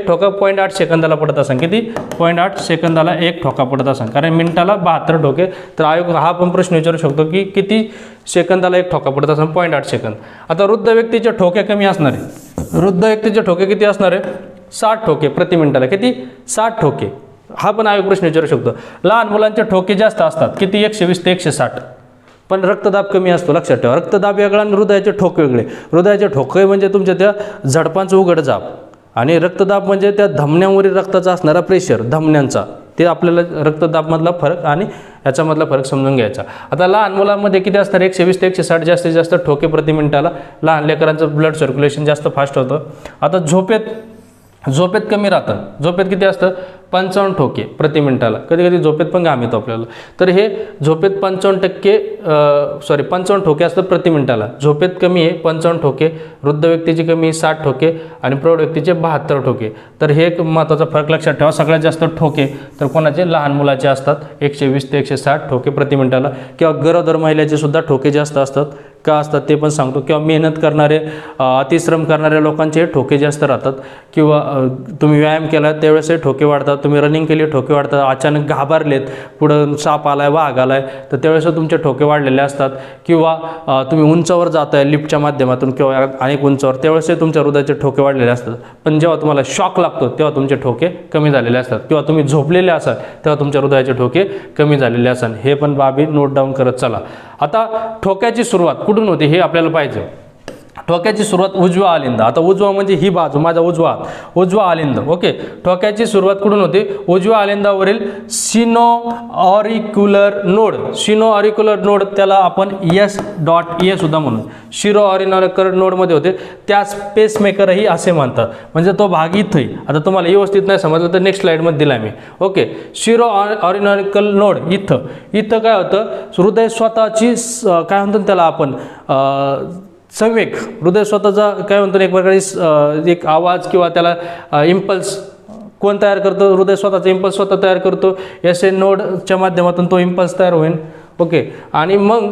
ठोका 0.8 सेकंदाला पडत असेल. किती, 0.8 सेकंदाला एक ठोका पडत असेल, कारण मिनिटाला 72 ठोके. तर आयोग हा पण प्रश्न विचारू शकतो की किती सेकंदाला एक ठोका पडत असेल, 0.8 सेकंद. आता वृद्ध व्यक्तीचे ठोके कमी असणार आहे, वृद्ध व्यक्तीचे ठोके किती असणार आहे, 60 ठोके प्रति मिनिटाला. किती, 60 ठोके. हा पण आयोग प्रश्न विचारू शकतो. लहान मुलांचे ठोके जास्त असतात, किती, 120 ते 160. पण रक्तदाब कमी असतो, लक्षात ठेवा. रक्तदाब वेगळा आणि हृदयाचे ठोके वेगळे. हृदयाचे ठोके म्हणजे तुमच्या त्या झडपांचं उघड जाप, आणि रक्तदाब म्हणजे त्या धमन्यांवरील रक्ताचा असणारा प्रेशर, धमन्यांचा. ते आपल्याला रक्तदाबमधला फरक आणि याच्यामधला फरक समजून घ्यायचा. आता लहान मुलांमध्ये किती असणार, 120 ते 160 जास्तीत जास्त ठोके प्रति मिनिटाला. लहान लेकरांचं ब्लड सर्क्युलेशन जास्त फास्ट होतं. आता झोपेत कमी राहतं. झोपेत किती असतं, 55 ठोके प्रति मिनिटाला. कधी कधी झोपेत पण घाम येतो आपल्याला. तर हे झोपेत 55 ठोके असतात प्रति मिनिटाला. झोपेत कमी आहे 55 ठोके, वृद्ध व्यक्तीची कमी 60 ठोके आणि प्रौढ व्यक्तीचे 72 ठोके. तर हे एक महत्त्वाचा फरक लक्षात ठेवा. सगळ्यात जास्त ठोके तर कोणाचे, लहान मुलाचे असतात, 120 ते 160 ठोके प्रति मिनिटाला. किंवा गरोदर महिलेचे सुद्धा ठोके जास्त असतात. का असतात ते पण सांगतो. किंवा मेहनत करणारे, अतिश्रम करणाऱ्या लोकांचे ठोके जास्त राहतात. किंवा तुम्ही व्यायाम केला त्यावेळेसही ठोके वाढतात, तुम्ही रनिंग केली ठोके वाढतात, अचानक घाबरलेत, पुढं साप आलाय, वाघ आलाय, तर त्यावेळेस तुमचे ठोके वाढलेले असतात. किंवा तुम्ही उंचावर जाताय लिफ्टच्या माध्यमातून किंवा अनेक उंचावर, त्यावेळेसही तुमच्या हृदयाचे ठोके वाढलेले असतात. पण जेव्हा तुम्हाला शॉक लागतो तेव्हा तुमचे ठोके कमी झालेले असतात. किंवा तुम्ही झोपलेले असाल तेव्हा तुमच्या हृदयाचे ठोके कमी झालेले असतात. हे पण बाबी नोट डाऊन करत चला. आता ठोक्याची सुरुवात कुठून होते हे आपल्याला पाहिजे. ठोक्याची सुरुवात उजवा आलिंद. आता उजवा म्हणजे ही बाजू, माझा उजवा हात, उजवा आलिंद. ओके, ठोक्याची सुरुवात कुठून होते? उजव्या आलिंदावरील सिनो ऑरिक्युलर नोड. सिनो ऑरिक्युलर नोड त्याला आपण S.A सुद्धा म्हणू. शिरो ऑरिक्युलर नोडमध्ये होते, त्यास पेसमेकरही असे म्हणतात. म्हणजे तो भाग इथे. आता तुम्हाला व्यवस्थित नाही समजलं तर नेक्स्ट स्लाइडमध्ये दिला मी. ओके, शिरो ऑरिक्युलर नोड इथं काय होतं? हृदय स्वतःची काय म्हणतो त्याला आपण संवेग, हृदय स्वतःचा काय म्हणतो एक प्रकारे एक आवाज किंवा त्याला इम्पल्स कोण तयार करतो? हृदय स्वतःचा इम्पल्स स्वतः तयार करतो. SA नोडच्या माध्यमातून तो इम्पल्स तयार होईल. ओके, आणि मग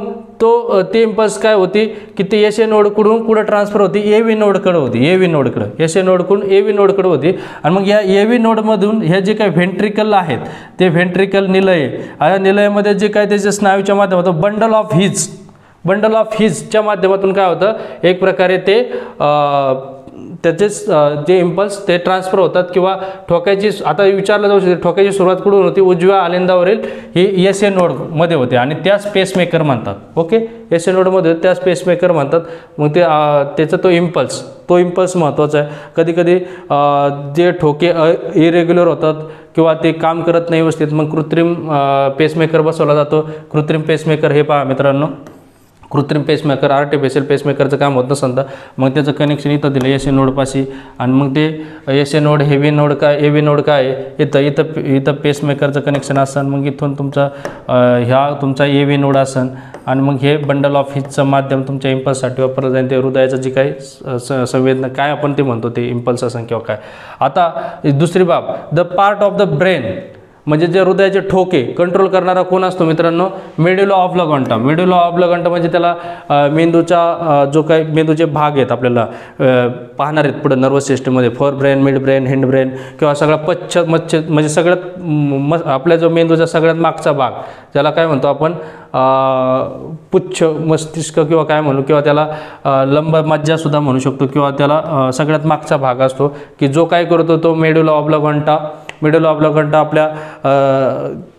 ते इम्पल्स काय होती की ते SA नोडकडून कुठं ट्रान्सफर होती? AV नोडकडे होती. AV नोडकडे, SA नोडकडून AV नोडकडे होती. आणि मग या AV नोडमधून हे जे काही व्हेंट्रिकल आहेत ते व्हेंट्रिकल निलय, या निलयामध्ये जे काय त्याच्या स्नायूच्या माध्यमातून बंडल ऑफ हिजच्या माध्यमातून काय होतं? एक प्रकारे ते त्याचेच जे इम्पल्स ते ट्रान्सफर होतात. किंवा ठोक्याची, आता विचारलं जाऊ शकते ठोक्याची सुरुवात कुठून होती? उजव्या आलिंदावरील ही SA नोडमध्ये होते आणि त्याच पेसमेकर म्हणतात. ओके, SA नोडमध्ये त्याच पेसमेकर म्हणतात. मग त्याचा तो इम्पल्स महत्त्वाचा आहे. कधी कधी जे ठोके इरेग्युलर होतात किंवा ते काम करत नाही व्यवस्थित, मग कृत्रिम पेसमेकर बसवला जातो. कृत्रिम पेसमेकर हे पहा मित्रांनो, कृत्रिम पेसमेकर, आर्टिफिशियल पेसमेकरचं काम होत नसेल तर मग त्याचं कनेक्शन इथं दिलं SA नोडपाशी. आणि मग ते SA नोड, हेवी नोड काय, AV नोड काय आहे? इथं पेसमेकरचं कनेक्शन असन. मग इथून तुमचा तुमचा AV नोड असन. आणि मग हे बंडल ऑफ हिजचं माध्यम तुमच्या इम्पल्ससाठी वापरलं जाईल. ते हृदयाचं जी काही संवेदना काय आपण ते म्हणतो ते इम्पल्स असन किंवा काय. आता दुसरी बाब, the part of the brain म्हणजे जे हृदयाचे ठोके कंट्रोल करणारा कोण असतो मित्रांनो? मेड्युला ऑब्लिगॉन्टा. मेड्युला ऑब्लिगॉन्टा म्हणजे त्याला मेंदूचा जो काही मेंदूचे भाग आहेत आपल्याला पाहणार आहेत पुढे नर्वस सिस्टममध्ये, फोर ब्रेन, मिड ब्रेन, हिंड ब्रेन किंवा सगळा म्हणजे सगळ्यात आपल्या जो मेंदूचा सगळ्यात मागचा भाग ज्याला काय म्हणतो आपण पुच्छ मस्तिष्क किंवा काय म्हणू, किंवा त्याला लंब मज्जासुद्धा म्हणू शकतो, किंवा त्याला सगळ्यात मागचा भाग असतो की जो काय करतो तो मेड्युला ऑब्लिगॉन्टा. मेड्युला ऑब्लिगॉन्टा आपल्या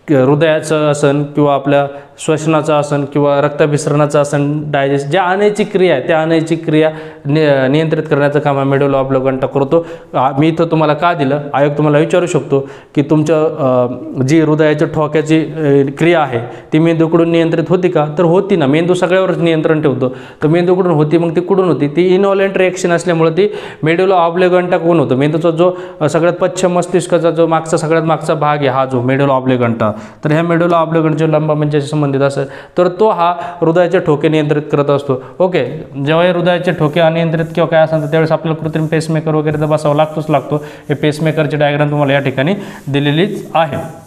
हृदयाचं आसन किंवा आपल्या श्वसनाचं आसन किंवा रक्ताभिसरणाचं आसन, डायजेस्ट ज्या आण्याची क्रिया आहे त्या आण्याची क्रिया नियंत्रित करण्याचं काम हा मेड्युला ऑब्लिगॉन्टा करतो. मी इथं तुम्हाला का दिलं, आयोग तुम्हाला विचारू शकतो की तुमच्या जी हृदयाच्या ठोक्याची क्रिया आहे ती मेंदूकडून नियंत्रित होती का? तर होती ना. मेंदू सगळ्यावरच नियंत्रण ठेवतो, तर मेंदूकडून होती. मग ती कुठून होती? ती इनव्हॉलेंट रिएक्शन असल्यामुळे ती मेड्युला ऑब्लिगॉन्टा कोण होतं? मेंदूचा जो सगळ्यात पश्चिम मस्तिष्काचा जो सगळ्यात मागचा भाग आहे हा जो मेड्युला ऑब्लिगॉन्टा, तर ह्या मेड्युला ऑब्लिगॉन्टाच्या लंब म्हणजे संबंधित असेल तर तो हा हृदयाचे ठोके नियंत्रित करत असतो. ओके, जेव्हा हृदयाचे ठोके अनियंत्रित किंवा काय असेल तर त्यावेळेस आपल्याला कृत्रिम पेसमेकर वगैरे तर बसावं लागतो. हे पेसमेकरची डायग्राम तुम्हाला या ठिकाणी दिलेलीच आहे.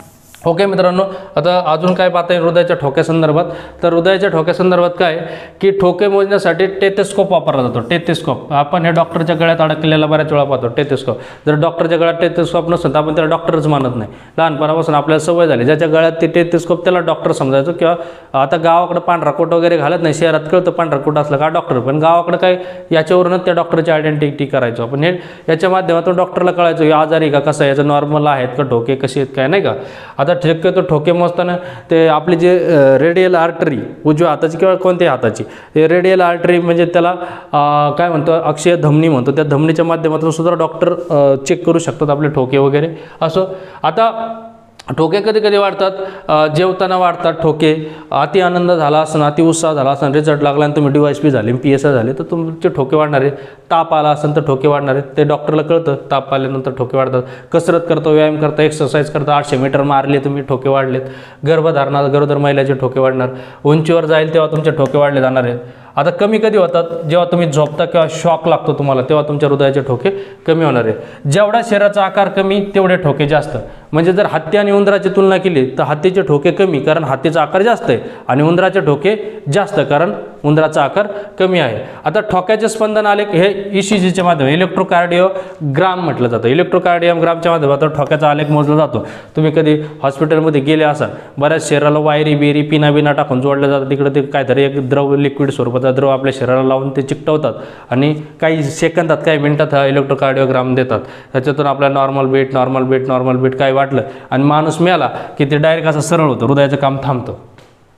ओके मित्रांनो, आता अजून काय पाहता येईल हृदयाच्या ठोक्यासंदर्भात? तर हृदयाच्या ठोक्यासंदर्भात काय की ठोके मोजण्यासाठी टेथोस्कोप वापरला जातो. टेथोस्कोप आपण हे डॉक्टरच्या गळ्यात अडकलेला बऱ्याच वेळा पाहतो. टेथोस्कोप जर डॉक्टरच्या गळ्यात टेथोस्कोप नसेल तर आपण त्याला डॉक्टरच मानत नाही. लहानपणापासून आपल्याला सवय झाली, ज्याच्या गळ्यात ते टेथोस्कोप त्याला डॉक्टर समजायचो. किंवा आता गावाकडे पांढरा कोट वगैरे घालत नाही, शहरात कळतं पांढरा कोट असलं का डॉक्टर, पण गावाकडे काय याच्यावरूनच त्या डॉक्टरची आयडेंटिटी करायचो आपण. हे याच्या माध्यमातून डॉक्टरला कळायचो हे आजारी का, कसं आहे, याचं नॉर्मल आहेत का ठोके, कसे आहेत काय, नाही का. आता शक्यतो ठोके मोजताना ते आपली जे रेडियल आर्टरी उजव्या हाताची किंवा कोणत्याही हाताची रेडियल आर्टरी म्हणजे त्याला काय म्हणतो अक्षीय धमनी म्हणतो, त्या धमनीच्या माध्यमातून सुद्धा डॉक्टर चेक करू शकतात आपले ठोके वगैरे. असं आता ठोके कधी कधी वाढतात, जेवताना वाढतात ठोके, अति आनंद झाला असेल, अति उत्साह झाला असेल, रिझल्ट लागला आणि तुम्ही DYSP झाले, PSI झाले तर तुमचे ठोके वाढणार आहे. ताप आला असेल तर ठोके वाढणार आहेत, ते डॉक्टरला कळतं. ताप आल्यानंतर ठोके वाढतात. कसरत करता, व्यायाम करता, एक्सरसाइज करता, 800 मीटर मारले तुम्ही ठोके वाढलेत. गरोदर महिलेचे ठोके वाढणार. उंचीवर जाईल तेव्हा तुमचे ठोके वाढले जाणार आहेत. आता कमी कधी होतात? जेव्हा तुम्ही झोपता किंवा शॉक लागतो तुम्हाला तेव्हा तुमच्या हृदयाचे ठोके कमी होणार आहे. जेवढा शरीराचा आकार कमी तेवढे ठोके जास्त. म्हणजे जर हत्ती आणि उंदराची तुलना केली तर हत्तीचे ठोके कमी कारण हत्तीचा आकार जास्त आहे आणि उंदराचे ठोके जास्त कारण उंदराचा आकार कमी आहे. आता ठोक्याचे स्पंदन आलेख हे ECGच्या माध्यमातून इलेक्ट्रोकार्डिओग्राम म्हटलं जातं. इलेक्ट्रोकार्डिओग्रामच्या माध्यमातून ठोक्याचा आलेख मोजला जातो. तुम्ही कधी हॉस्पिटलमध्ये गेले असाल, बऱ्याच शरीराला वायरी बिरी पिना बिना टाकून जोडलं जातं. तिकडे ते काहीतरी एक द्रव लिक्विड स्वरूपाचा द्रव आपल्या शरीराला लावून ते चिकटवतात आणि काही सेकंदात काही मिनिटात हा इलेक्ट्रोकार्डिओग्राम देतात. त्याच्यातून आपल्याला नॉर्मल बीट काय वाटलं आणि माणूस मेला की ते डायरेक्ट असं सरळ होतं, हृदयाचं काम थांबतं.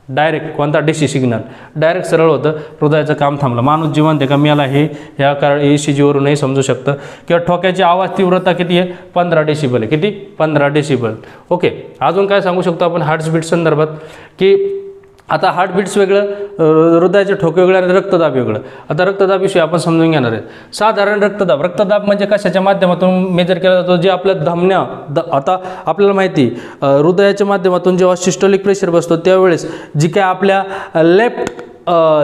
डायरेक्ट कोणता DC सिग्नल डायरेक्ट सरळ होतं, हृदयाचं काम थांबलं, माणूस जिवंत आहे का मी याला हे ह्या ECG वरूनही समजू शकतं. किंवा ठोक्याची आवाज तीव्रता किती आहे, 15 डेसिबल आहे. किती, 15 डेसिबल. ओके, अजून काय सांगू शकतो आपण हार्टबीट संदर्भात, की आता हार्टबीट्स वेगळं, हृदयाचे ठोके वेगळे आणि रक्तदाब वेगळं. आता रक्तदाबविषयी आपण समजून घेणार आहे. साधारण रक्तदाब म्हणजे कशाच्या माध्यमातून मेजर केला जातो, जे आपल्या धमन्या आता आपल्याला माहिती हृदयाच्या माध्यमातून जेव्हा सिस्टोलिक प्रेशर बसतो त्यावेळेस जी काय आपल्या लेफ्ट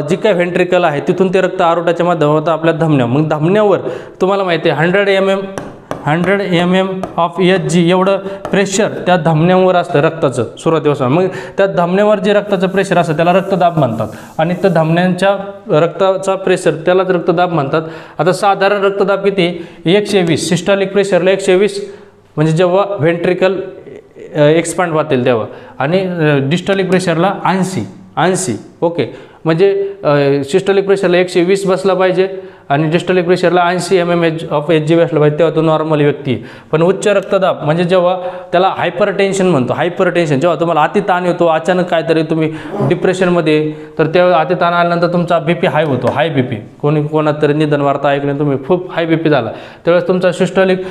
जी काय व्हेंट्रिकल आहे तिथून ते रक्त आरोटाच्या माध्यमातून आपल्या धमन्या, मग धमन्यावर तुम्हाला माहिती आहे 100 mm ऑफ Hg एवढं प्रेशर त्या धमन्यांवर असतं रक्ताचं सुरुवातीपासून. मग त्या धमन्यावर जे रक्ताचं प्रेशर असतं त्याला रक्तदाब म्हणतात आणि त्या धमन्यांच्या रक्ताचा प्रेशर त्यालाच रक्तदाब म्हणतात. आता साधारण रक्तदाब किती, 120. सिस्टॉलिक प्रेशरला 120 म्हणजे जेव्हा व्हेंट्रिकल एक्सपांड होतील तेव्हा, आणि डिस्टॉलिक प्रेशरला 80. ओके, म्हणजे सिस्टॉलिक प्रेशरला 120 बसला पाहिजे आणि डिस्टॉलिक प्रेशरला 80 mm ऑफ Hg बसला पाहिजे, तेव्हा तो नॉर्मल व्यक्ती आहे. पण उच्च रक्तदाब म्हणजे जेव्हा त्याला हायपरटेन्शन म्हणतो, हायपरटेन्शन जेव्हा तुम्हाला अतिताण येतो, अचानक काहीतरी तुम्ही डिप्रेशनमध्ये, तर तेव्हा अतिताण आल्यानंतर तुमचा BP हाय होतो, हाय BP. कोणात तरी निधन वार्ता ऐकणे तुम्ही खूप हाय BP झाला, त्यावेळेस तुमचा सिस्टॉलिक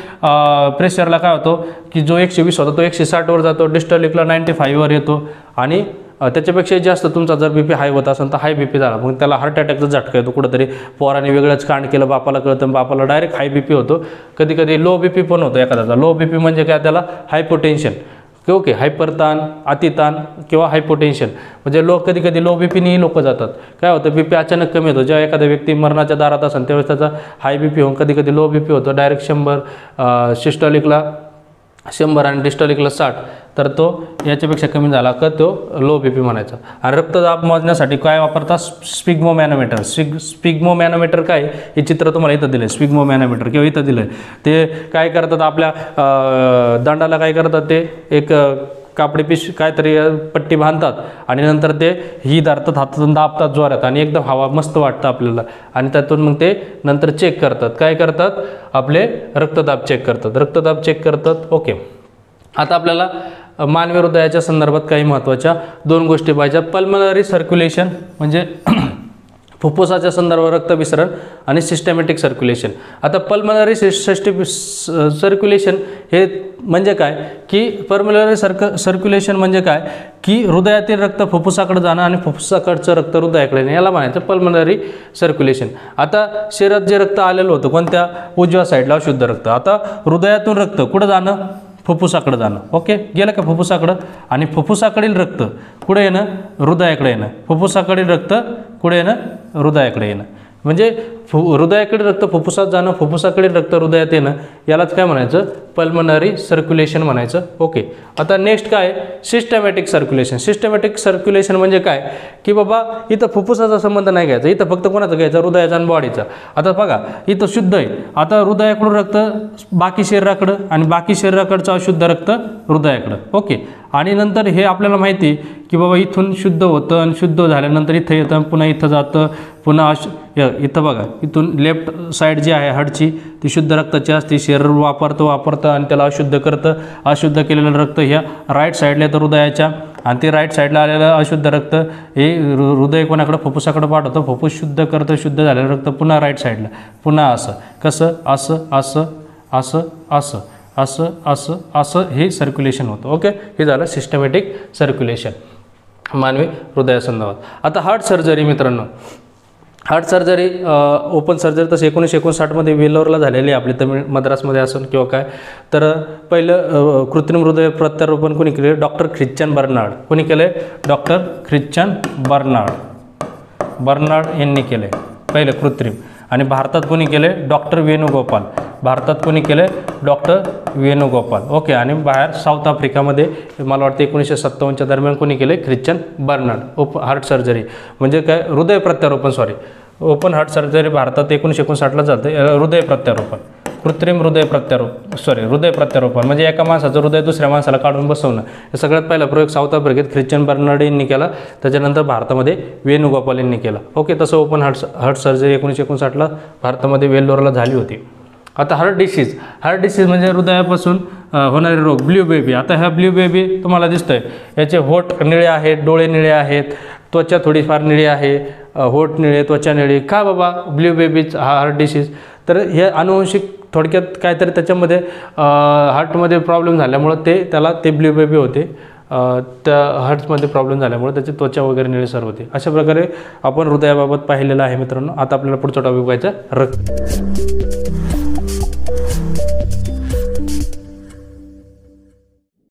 प्रेशरला काय होतो की जो 120 होता तो 160 जातो, डिस्टॉलिकला 95 वर येतो आणि त्याच्यापेक्षा जास्त तुमचा जर BP हाय होत असेल तर हाय BP झाला, मग त्याला हार्ट अटॅकचा झटका येतो. कुठंतरी पोराने वेगळंच कांड केलं, बापाला कळतं, बापाला डायरेक्ट हाय BP होतो. कधी कधी लो BP पण होतो एखाद्याचा. लो BP म्हणजे काय, त्याला हायपोटेन्शन. ओके, हायपरताण, अतिताण किंवा हायपोटेन्शन म्हणजे कधी कधी लो BPनेही लोक जातात. काय होतं, BP अचानक कमी होतो. जेव्हा एखादा व्यक्ती मरणाच्या दारात असेल त्यावेळेस त्याचा हाय BP होऊन कधी कधी लो BP होतो, डायरेक्ट 100, सिस्टॉलिकला 100 आणि डिस्टॉलिकला 60, तर तो याच्यापेक्षा कमी झाला का तो लो BP म्हणायचा. आणि रक्तदाब मोजण्यासाठी काय वापरतात, स्पिग्मोमॅनोमीटर. स्पिग्मोमॅनोमीटर काय, हे चित्र तुम्हाला इथं दिलं आहे, स्पिग्मोमॅनोमीटर किंवा इथं दिलं आहे. ते काय करतात, आपल्या दंडाला काय करतात, ते एक कापडी काहीतरी पट्टी बांधतात आणि नंतर ते ही धरतात, हातातून दाबतात जोरात आणि एकदम हवा मस्त वाटतं आपल्याला, आणि त्यातून मग ते नंतर चेक करतात. काय करतात, आपले रक्तदाब चेक करतात. ओके, आता आपल्याला मानवी हृदयाच्या संदर्भात काही महत्त्वाच्या 2 गोष्टी पाहिजे. पल्मनरी सर्क्युलेशन म्हणजे फुफ्फुसाच्या संदर्भात रक्तभिसरण आणि सिस्टमॅटिक सर्क्युलेशन. आता पल्मनरी सर्क्युलेशन हे म्हणजे काय, की पल्मनरी सर्क्युलेशन म्हणजे काय, की हृदयातील रक्त फुफ्फुसाकडे जाणं आणि फुफ्फुसाकडचं रक्त हृदयाकडे येणं, याला म्हणायचं पल्मनरी सर्क्युलेशन. आता शरीरात जे रक्त आलेलं होतं कोणत्या, उजव्या साईडला शुद्ध रक्त. आता हृदयातून रक्त कुठं जाणं, फुफ्फुसाकडे जाणं. ओके, गेलं का फुफ्फुसाकडं, आणि फुफ्फुसाकडील रक्त कुठे येणं, हृदयाकडे येणं. फुफ्फुसाकडील रक्त कुठे येणं, हृदयाकडे येणं. म्हणजे हृदयाकडे रक्त फुफ्फुसात जाणं, फुफ्फुसाकडील रक्त हृदयात येणं, यालाच काय म्हणायचं, पल्मनरी सर्क्युलेशन म्हणायचं. ओके, आता नेक्स्ट काय, सिस्टमॅटिक सर्क्युलेशन. सिस्टमॅटिक सर्क्युलेशन म्हणजे काय, की बाबा इथं फुफ्फुसाचा संबंध नाही घ्यायचा, इथं फक्त कोणाचा घ्यायचा, हृदयाचा आणि बॉडीचा. आता बघा इथं शुद्ध आहे, आता हृदयाकडून रक्त बाकी शरीराकडं आणि बाकी शरीराकडचं अशुद्ध रक्त हृदयाकडं. ओके, आणि नंतर हे आपल्याला माहिती की बाबा इथून शुद्ध होतं आणि शुद्ध झाल्यानंतर इथं येतं, पुन्हा इथं जातं, पुन्हा इथं बघा इथून लेफ्ट साईड जी आहे हार्टची ती शुद्ध रक्ताची असते, शरीर वापरतं आणि त्याला अशुद्ध करतं. अशुद्ध केलेलं रक्त ह्या राईट साईडला येतं हृदयाच्या, आणि ते राईट साईडला आलेलं अशुद्ध रक्त हे हृदय कोणाकडं, फुफ्फुसाकडे पाठवतं. फुफ्फुस शुद्ध करतं, शुद्ध झालेलं रक्त पुन्हा राईट साईडला, पुन्हा असं कसं, असं हे सर्क्युलेशन होतं. ओके, हे झालं सिस्टमॅटिक सर्क्युलेशन मानवी हृदयासंदर्भात. आता हार्ट सर्जरी मित्रांनो, हार्ट सर्जरी ओपन सर्जरी तसं 1959 वेल्लोरला झालेली आहे आपली, मद्रासमध्ये असून किंवा काय. तर पहिलं कृत्रिम हृदय प्रत्यारोपण कोणी केले, डॉक्टर ख्रिश्चन बर्नार्ड. कोणी केले, डॉक्टर ख्रिश्चन बर्नार्ड यांनी केले पहिलं कृत्रिम. आणि भारतात कोणी केले, डॉक्टर वेणुगोपाल. भारतात कोणी केले, डॉक्टर वेणुगोपाल. ओके, आणि बाहेर साऊथ आफ्रिकामध्ये मला वाटतं 1957च्या दरम्यान कोणी केले, ख्रिश्चन बर्नार्ड. हार्ट सर्जरी म्हणजे काय, हृदय प्रत्यारोपण, ओपन हार्ट सर्जरी भारतात 1959ला झालं. हृदय प्रत्यारोपण, कृत्रिम हृदय प्रत्यारोपण म्हणजे एका माणसाचं हृदय दुसऱ्या माणसाला काढून बसवणं. हे सगळ्यात पहिला प्रयोग साऊथ आफ्रिकेत ख्रिश्चन बर्नार्ड यांनी केला, त्याच्यानंतर भारतामध्ये वेणुगोपाल यांनी केला. ओके, तसं ओपन हार्ट सर्जरी 1959ला भारतामध्ये वेल्लोरला झाली होती. आता हार्ट डिसीज म्हणजे हृदयापासून होणारे रोग, ब्ल्यू बेबी. आता ह्या ब्ल्यू बेबी तुम्हाला दिसतोय, याचे होठ निळे आहेत, डोळे निळे आहेत, त्वचा थोडीफार निळी आहे, होठ निळे, त्वचा निळी. का बाबा ब्ल्यू बेबीज हा हार्ट डिसीज? तर हे अनुवंशिक थोडक्यात काहीतरी त्याच्यामध्ये हार्टमध्ये प्रॉब्लेम झाल्यामुळं त्याला ब्ल्यू बेबी होते. त्या हार्ट्समध्ये प्रॉब्लेम झाल्यामुळे त्याची त्वचा वगैरे निळसर होते. अशा प्रकारे आपण हृदयाबाबत पाहिलेलं आहे मित्रांनो. आता आपल्याला पुढचा टॉपिक बघायचा, रक्त.